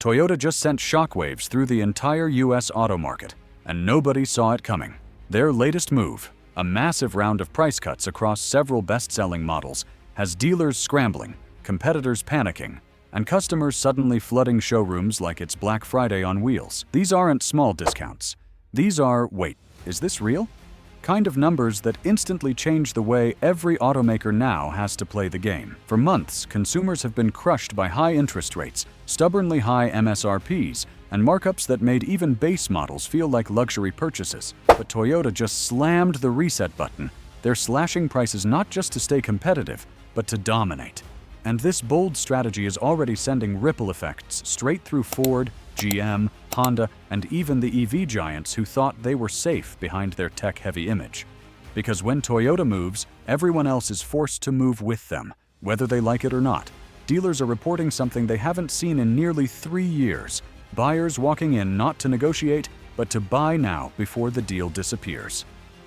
Toyota just sent shockwaves through the entire US auto market, and nobody saw it coming. Their latest move, a massive round of price cuts across several best-selling models, has dealers scrambling, competitors panicking, and customers suddenly flooding showrooms like it's Black Friday on wheels. These aren't small discounts. These are, wait, is this real? Kind of numbers that instantly change the way every automaker now has to play the game. For months, consumers have been crushed by high interest rates, stubbornly high MSRPs, and markups that made even base models feel like luxury purchases. But Toyota just slammed the reset button. They're slashing prices not just to stay competitive, but to dominate. And this bold strategy is already sending ripple effects straight through Ford, GM, Honda, and even the EV giants who thought they were safe behind their tech-heavy image. Because when Toyota moves, everyone else is forced to move with them, whether they like it or not. Dealers are reporting something they haven't seen in nearly 3 years. Buyers walking in not to negotiate, but to buy now before the deal disappears.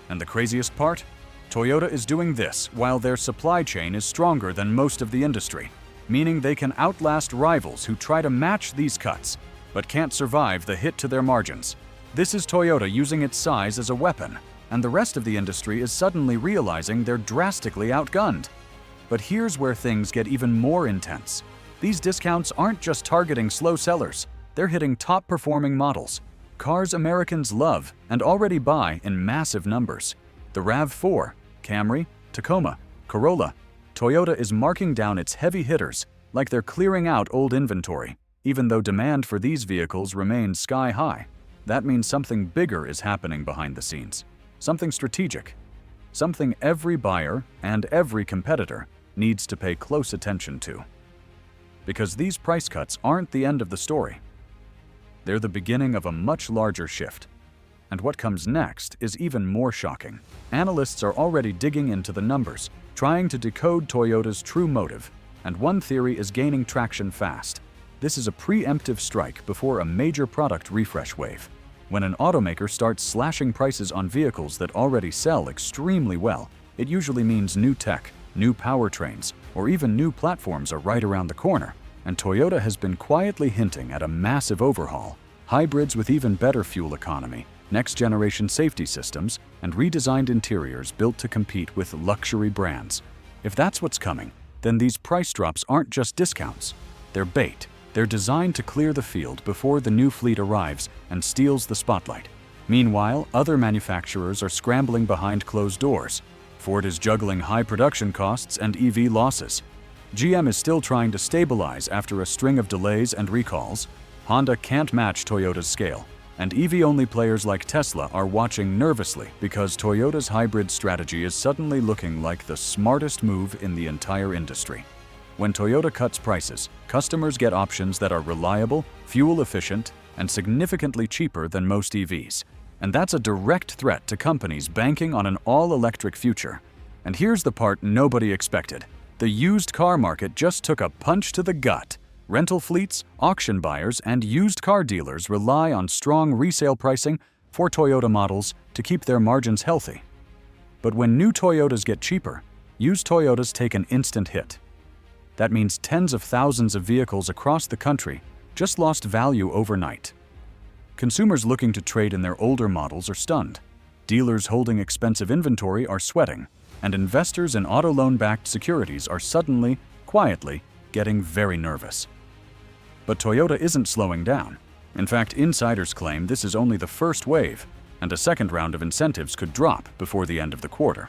And the craziest part? Toyota is doing this while their supply chain is stronger than most of the industry, meaning they can outlast rivals who try to match these cuts, but can't survive the hit to their margins. This is Toyota using its size as a weapon, and the rest of the industry is suddenly realizing they're drastically outgunned. But here's where things get even more intense. These discounts aren't just targeting slow sellers, they're hitting top-performing models, cars Americans love and already buy in massive numbers. The RAV4, Camry, Tacoma, Corolla. Toyota is marking down its heavy hitters like they're clearing out old inventory, even though demand for these vehicles remains sky-high. That means something bigger is happening behind the scenes, something strategic, something every buyer and every competitor needs to pay close attention to. Because these price cuts aren't the end of the story. They're the beginning of a much larger shift. And what comes next is even more shocking. Analysts are already digging into the numbers, trying to decode Toyota's true motive, and one theory is gaining traction fast. This is a preemptive strike before a major product refresh wave. When an automaker starts slashing prices on vehicles that already sell extremely well, it usually means new tech, new powertrains, or even new platforms are right around the corner. And Toyota has been quietly hinting at a massive overhaul, hybrids with even better fuel economy, next-generation safety systems, and redesigned interiors built to compete with luxury brands. If that's what's coming, then these price drops aren't just discounts. They're bait. They're designed to clear the field before the new fleet arrives and steals the spotlight. Meanwhile, other manufacturers are scrambling behind closed doors. Ford is juggling high production costs and EV losses. GM is still trying to stabilize after a string of delays and recalls. Honda can't match Toyota's scale. And EV-only players like Tesla are watching nervously because Toyota's hybrid strategy is suddenly looking like the smartest move in the entire industry. When Toyota cuts prices, customers get options that are reliable, fuel-efficient, and significantly cheaper than most EVs. And that's a direct threat to companies banking on an all-electric future. And here's the part nobody expected. The used car market just took a punch to the gut. Rental fleets, auction buyers, and used car dealers rely on strong resale pricing for Toyota models to keep their margins healthy. But when new Toyotas get cheaper, used Toyotas take an instant hit. That means tens of thousands of vehicles across the country just lost value overnight. Consumers looking to trade in their older models are stunned. Dealers holding expensive inventory are sweating, and investors in auto loan-backed securities are suddenly, quietly, getting very nervous. But Toyota isn't slowing down. In fact, insiders claim this is only the first wave, and a second round of incentives could drop before the end of the quarter.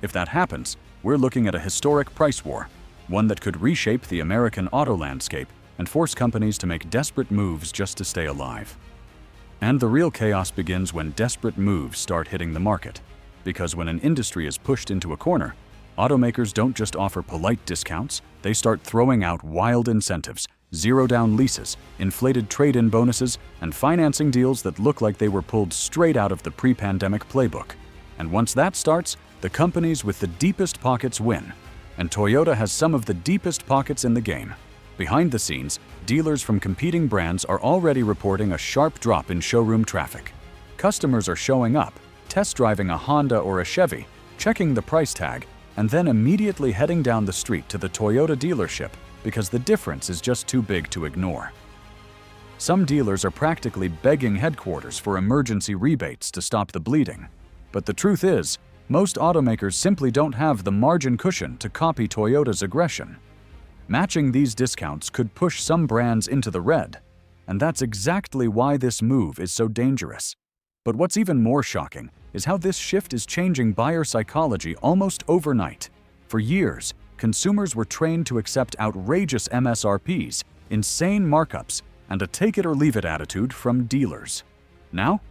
If that happens, we're looking at a historic price war, one that could reshape the American auto landscape and force companies to make desperate moves just to stay alive. And the real chaos begins when desperate moves start hitting the market. Because when an industry is pushed into a corner, automakers don't just offer polite discounts, they start throwing out wild incentives, zero-down leases, inflated trade-in bonuses, and financing deals that look like they were pulled straight out of the pre-pandemic playbook. And once that starts, the companies with the deepest pockets win. And Toyota has some of the deepest pockets in the game. Behind the scenes, dealers from competing brands are already reporting a sharp drop in showroom traffic. Customers are showing up, test driving a Honda or a Chevy, checking the price tag, and then immediately heading down the street to the Toyota dealership because the difference is just too big to ignore. Some dealers are practically begging headquarters for emergency rebates to stop the bleeding. But the truth is, most automakers simply don't have the margin cushion to copy Toyota's aggression. Matching these discounts could push some brands into the red, and that's exactly why this move is so dangerous. But what's even more shocking is how this shift is changing buyer psychology almost overnight. For years, consumers were trained to accept outrageous MSRPs, insane markups, and a take-it-or-leave-it attitude from dealers. Now,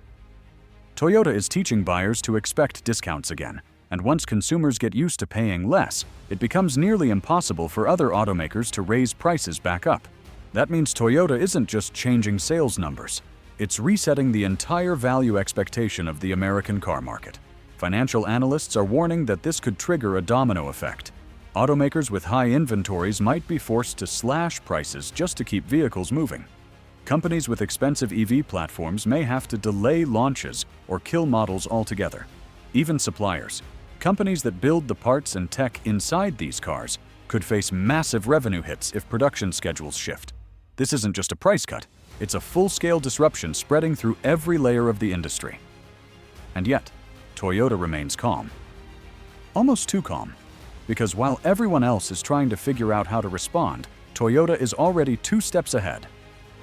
Toyota is teaching buyers to expect discounts again, and once consumers get used to paying less, it becomes nearly impossible for other automakers to raise prices back up. That means Toyota isn't just changing sales numbers, it's resetting the entire value expectation of the American car market. Financial analysts are warning that this could trigger a domino effect. Automakers with high inventories might be forced to slash prices just to keep vehicles moving. Companies with expensive EV platforms may have to delay launches or kill models altogether. Even suppliers, companies that build the parts and tech inside these cars, could face massive revenue hits if production schedules shift. This isn't just a price cut, it's a full-scale disruption spreading through every layer of the industry. And yet, Toyota remains calm. Almost too calm. Because while everyone else is trying to figure out how to respond, Toyota is already 2 steps ahead.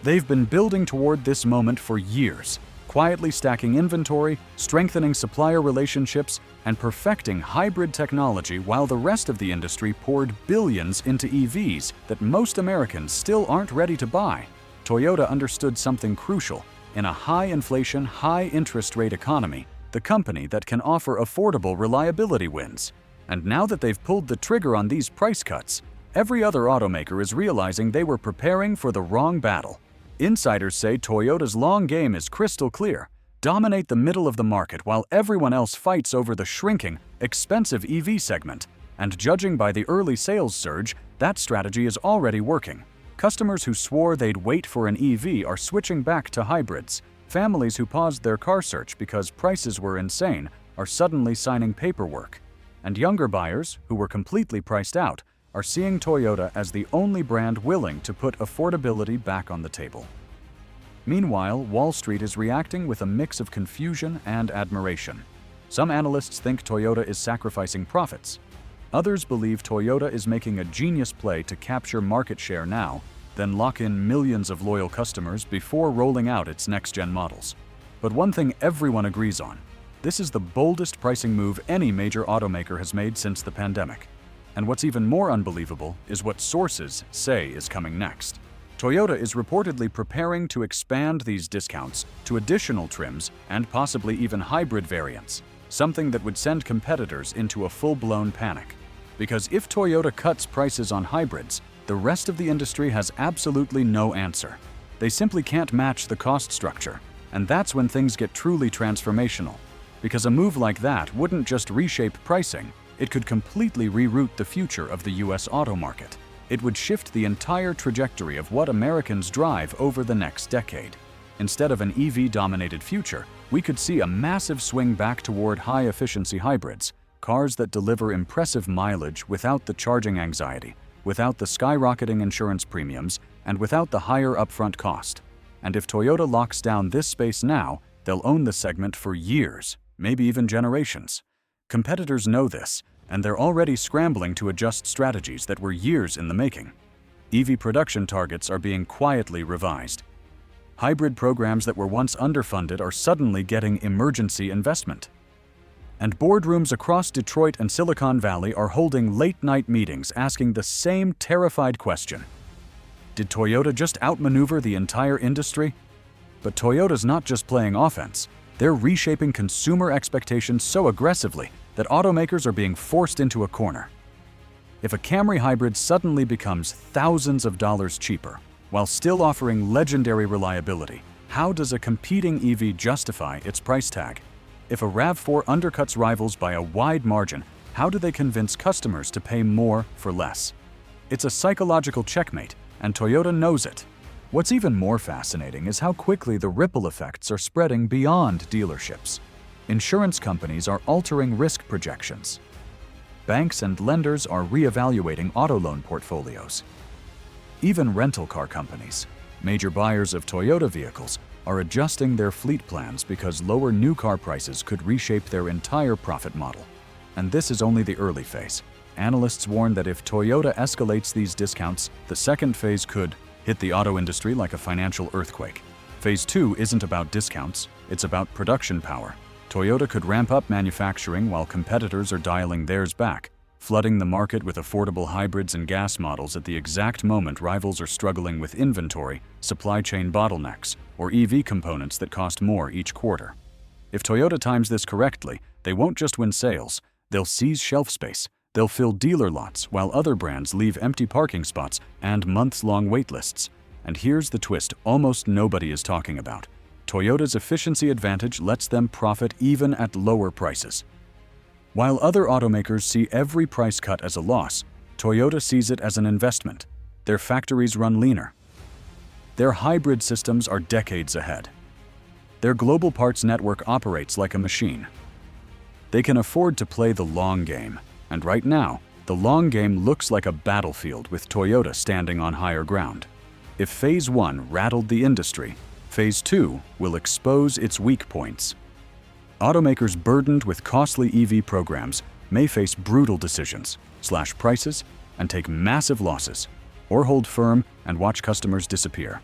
They've been building toward this moment for years, quietly stacking inventory, strengthening supplier relationships, and perfecting hybrid technology while the rest of the industry poured billions into EVs that most Americans still aren't ready to buy. Toyota understood something crucial. In a high-inflation, high-interest rate economy, the company that can offer affordable reliability wins. And now that they've pulled the trigger on these price cuts, every other automaker is realizing they were preparing for the wrong battle. Insiders say Toyota's long game is crystal clear: dominate the middle of the market while everyone else fights over the shrinking, expensive EV segment. And judging by the early sales surge, that strategy is already working. Customers who swore they'd wait for an EV are switching back to hybrids. Families who paused their car search because prices were insane are suddenly signing paperwork. And younger buyers, who were completely priced out, are seeing Toyota as the only brand willing to put affordability back on the table. Meanwhile, Wall Street is reacting with a mix of confusion and admiration. Some analysts think Toyota is sacrificing profits. Others believe Toyota is making a genius play to capture market share now, then lock in millions of loyal customers before rolling out its next-gen models. But one thing everyone agrees on: this is the boldest pricing move any major automaker has made since the pandemic. And what's even more unbelievable is what sources say is coming next. Toyota is reportedly preparing to expand these discounts to additional trims and possibly even hybrid variants, something that would send competitors into a full-blown panic. Because if Toyota cuts prices on hybrids, the rest of the industry has absolutely no answer. They simply can't match the cost structure, and that's when things get truly transformational. Because a move like that wouldn't just reshape pricing, it could completely reroute the future of the US auto market. It would shift the entire trajectory of what Americans drive over the next decade. Instead of an EV-dominated future, we could see a massive swing back toward high-efficiency hybrids, cars that deliver impressive mileage without the charging anxiety, without the skyrocketing insurance premiums, and without the higher upfront cost. And if Toyota locks down this space now, they'll own the segment for years, maybe even generations. Competitors know this, and they're already scrambling to adjust strategies that were years in the making. EV production targets are being quietly revised. Hybrid programs that were once underfunded are suddenly getting emergency investment. And boardrooms across Detroit and Silicon Valley are holding late-night meetings asking the same terrified question: did Toyota just outmaneuver the entire industry? But Toyota's not just playing offense. They're reshaping consumer expectations so aggressively that automakers are being forced into a corner. If a Camry hybrid suddenly becomes thousands of dollars cheaper, while still offering legendary reliability, how does a competing EV justify its price tag? If a RAV4 undercuts rivals by a wide margin, how do they convince customers to pay more for less? It's a psychological checkmate, and Toyota knows it. What's even more fascinating is how quickly the ripple effects are spreading beyond dealerships. Insurance companies are altering risk projections. Banks and lenders are reevaluating auto loan portfolios. Even rental car companies. Major buyers of Toyota vehicles are adjusting their fleet plans because lower new car prices could reshape their entire profit model. And this is only the early phase. Analysts warn that if Toyota escalates these discounts, the second phase could hit the auto industry like a financial earthquake. Phase 2 isn't about discounts, it's about production power. Toyota could ramp up manufacturing while competitors are dialing theirs back, flooding the market with affordable hybrids and gas models at the exact moment rivals are struggling with inventory, supply chain bottlenecks, or EV components that cost more each quarter. If Toyota times this correctly, they won't just win sales, they'll seize shelf space. They'll fill dealer lots while other brands leave empty parking spots and months-long wait lists. And here's the twist almost nobody is talking about. Toyota's efficiency advantage lets them profit even at lower prices. While other automakers see every price cut as a loss, Toyota sees it as an investment. Their factories run leaner. Their hybrid systems are decades ahead. Their global parts network operates like a machine. They can afford to play the long game. And right now, the long game looks like a battlefield with Toyota standing on higher ground. If Phase 1 rattled the industry, Phase 2 will expose its weak points. Automakers burdened with costly EV programs may face brutal decisions, slash prices, and take massive losses, or hold firm and watch customers disappear.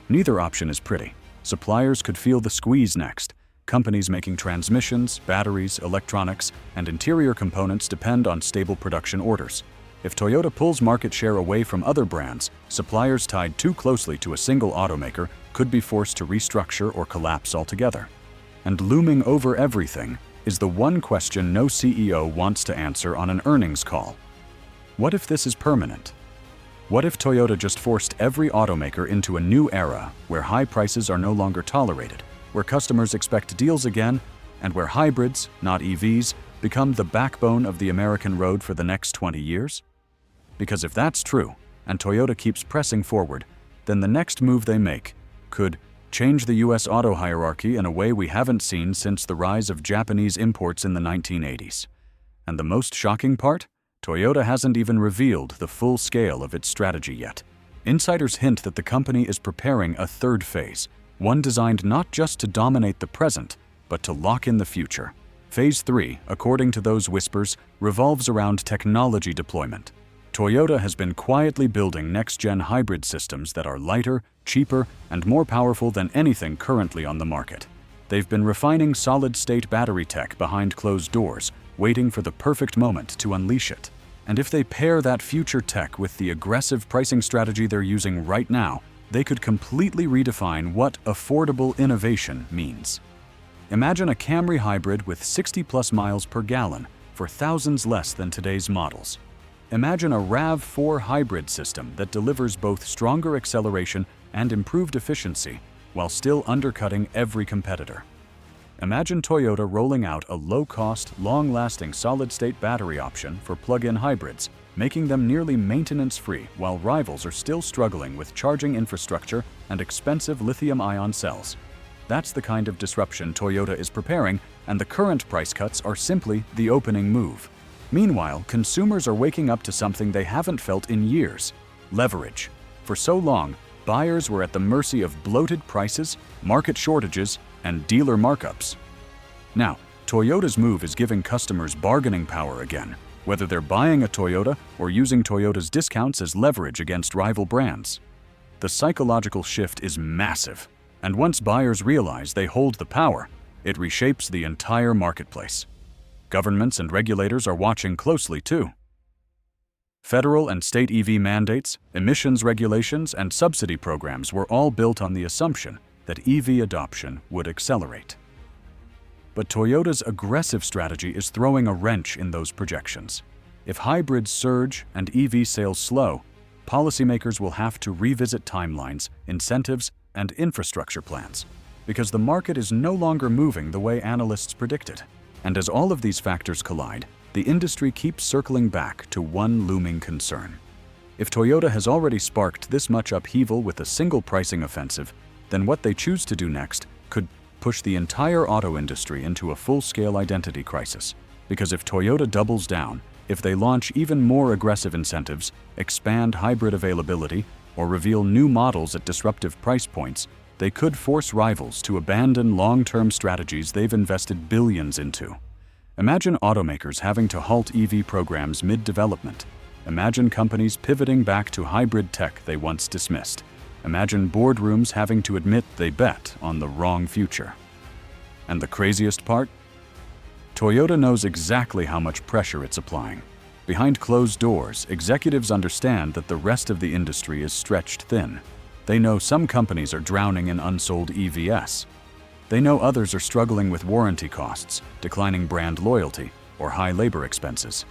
Neither option is pretty. Suppliers could feel the squeeze next. Companies making transmissions, batteries, electronics, and interior components depend on stable production orders. If Toyota pulls market share away from other brands, suppliers tied too closely to a single automaker could be forced to restructure or collapse altogether. And looming over everything is the one question no CEO wants to answer on an earnings call. What if this is permanent? What if Toyota just forced every automaker into a new era where high prices are no longer tolerated, where customers expect deals again, and where hybrids, not EVs, become the backbone of the American road for the next 20 years? Because if that's true, and Toyota keeps pressing forward, then the next move they make could change the US auto hierarchy in a way we haven't seen since the rise of Japanese imports in the 1980s. And the most shocking part? Toyota hasn't even revealed the full scale of its strategy yet. Insiders hint that the company is preparing a third phase, one designed not just to dominate the present, but to lock in the future. Phase 3, according to those whispers, revolves around technology deployment. Toyota has been quietly building next-gen hybrid systems that are lighter, cheaper, and more powerful than anything currently on the market. They've been refining solid-state battery tech behind closed doors, waiting for the perfect moment to unleash it. And if they pair that future tech with the aggressive pricing strategy they're using right now, they could completely redefine what affordable innovation means. Imagine a Camry hybrid with 60+ miles per gallon for thousands less than today's models. Imagine a RAV4 hybrid system that delivers both stronger acceleration and improved efficiency while still undercutting every competitor. Imagine Toyota rolling out a low-cost, long-lasting solid-state battery option for plug-in hybrids, making them nearly maintenance-free while rivals are still struggling with charging infrastructure and expensive lithium-ion cells. That's the kind of disruption Toyota is preparing, and the current price cuts are simply the opening move. Meanwhile, consumers are waking up to something they haven't felt in years: leverage. For so long, buyers were at the mercy of bloated prices, market shortages, and dealer markups. Now, Toyota's move is giving customers bargaining power again, whether they're buying a Toyota or using Toyota's discounts as leverage against rival brands. The psychological shift is massive, and once buyers realize they hold the power, it reshapes the entire marketplace. Governments and regulators are watching closely too. Federal and state EV mandates, emissions regulations, and subsidy programs were all built on the assumption that EV adoption would accelerate. But Toyota's aggressive strategy is throwing a wrench in those projections. If hybrids surge and EV sales slow, policymakers will have to revisit timelines, incentives, and infrastructure plans, because the market is no longer moving the way analysts predicted. And as all of these factors collide, the industry keeps circling back to one looming concern. If Toyota has already sparked this much upheaval with a single pricing offensive, then what they choose to do next could push the entire auto industry into a full-scale identity crisis. Because if Toyota doubles down, if they launch even more aggressive incentives, expand hybrid availability, or reveal new models at disruptive price points, they could force rivals to abandon long-term strategies they've invested billions into. Imagine automakers having to halt EV programs mid-development. Imagine companies pivoting back to hybrid tech they once dismissed. Imagine boardrooms having to admit they bet on the wrong future. And the craziest part? Toyota knows exactly how much pressure it's applying. Behind closed doors, executives understand that the rest of the industry is stretched thin. They know some companies are drowning in unsold EVs. They know others are struggling with warranty costs, declining brand loyalty, or high labor expenses.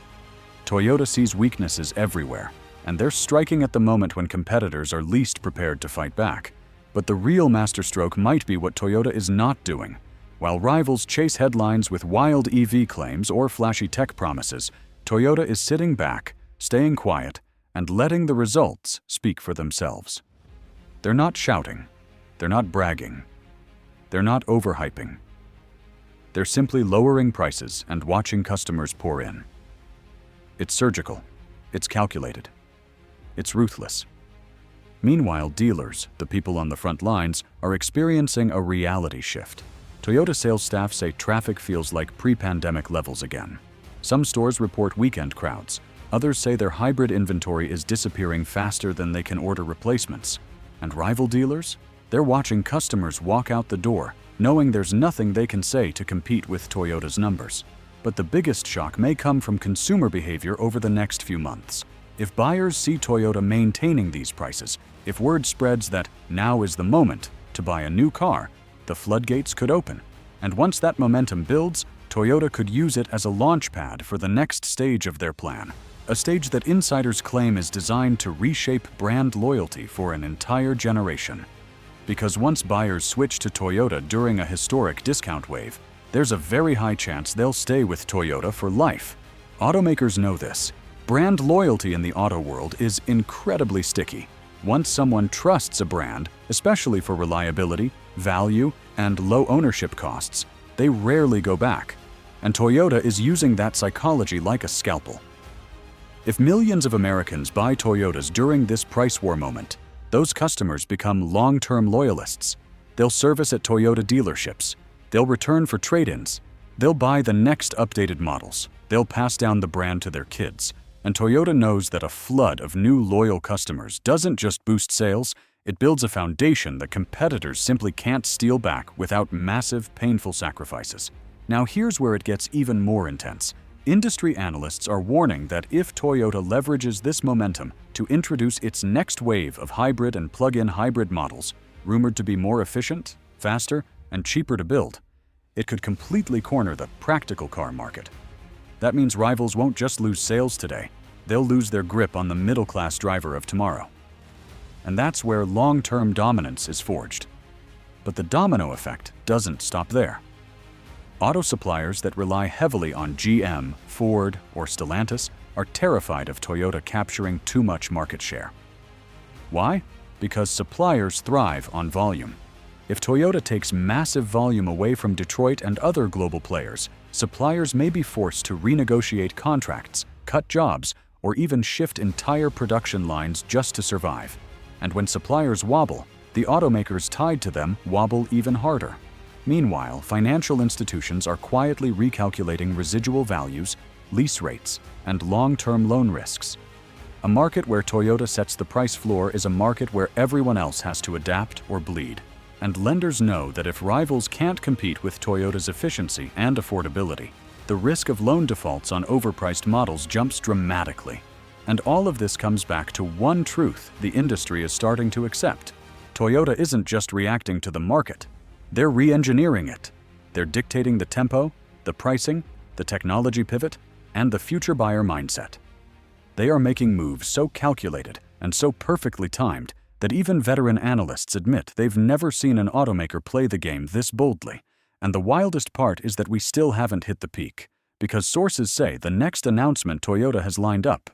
Toyota sees weaknesses everywhere, and they're striking at the moment when competitors are least prepared to fight back. But the real masterstroke might be what Toyota is not doing. While rivals chase headlines with wild EV claims or flashy tech promises, Toyota is sitting back, staying quiet, and letting the results speak for themselves. They're not shouting. They're not bragging. They're not overhyping. They're simply lowering prices and watching customers pour in. It's surgical. It's calculated. It's ruthless. Meanwhile, dealers, the people on the front lines, are experiencing a reality shift. Toyota sales staff say traffic feels like pre-pandemic levels again. Some stores report weekend crowds. Others say their hybrid inventory is disappearing faster than they can order replacements. And rival dealers? They're watching customers walk out the door, knowing there's nothing they can say to compete with Toyota's numbers. But the biggest shock may come from consumer behavior over the next few months. If buyers see Toyota maintaining these prices, if word spreads that now is the moment to buy a new car, the floodgates could open. And once that momentum builds, Toyota could use it as a launchpad for the next stage of their plan. A stage that insiders claim is designed to reshape brand loyalty for an entire generation. Because once buyers switch to Toyota during a historic discount wave, there's a very high chance they'll stay with Toyota for life. Automakers know this. Brand loyalty in the auto world is incredibly sticky. Once someone trusts a brand, especially for reliability, value, and low ownership costs, they rarely go back. And Toyota is using that psychology like a scalpel. If millions of Americans buy Toyotas during this price war moment, those customers become long-term loyalists. They'll service at Toyota dealerships. They'll return for trade-ins. They'll buy the next updated models. They'll pass down the brand to their kids. And Toyota knows that a flood of new loyal customers doesn't just boost sales, it builds a foundation that competitors simply can't steal back without massive, painful sacrifices. Now here's where it gets even more intense. Industry analysts are warning that if Toyota leverages this momentum to introduce its next wave of hybrid and plug-in hybrid models, rumored to be more efficient, faster, and cheaper to build, it could completely corner the practical car market. That means rivals won't just lose sales today, they'll lose their grip on the middle-class driver of tomorrow. And that's where long-term dominance is forged. But the domino effect doesn't stop there. Auto suppliers that rely heavily on GM, Ford, or Stellantis are terrified of Toyota capturing too much market share. Why? Because suppliers thrive on volume. If Toyota takes massive volume away from Detroit and other global players, suppliers may be forced to renegotiate contracts, cut jobs, or even shift entire production lines just to survive. And when suppliers wobble, the automakers tied to them wobble even harder. Meanwhile, financial institutions are quietly recalculating residual values, lease rates, and long-term loan risks. A market where Toyota sets the price floor is a market where everyone else has to adapt or bleed. And lenders know that if rivals can't compete with Toyota's efficiency and affordability, the risk of loan defaults on overpriced models jumps dramatically. And all of this comes back to one truth the industry is starting to accept. Toyota isn't just reacting to the market. They're re-engineering it. They're dictating the tempo, the pricing, the technology pivot, and the future buyer mindset. They are making moves so calculated and so perfectly timed that even veteran analysts admit they've never seen an automaker play the game this boldly. And the wildest part is that we still haven't hit the peak, because sources say the next announcement Toyota has lined up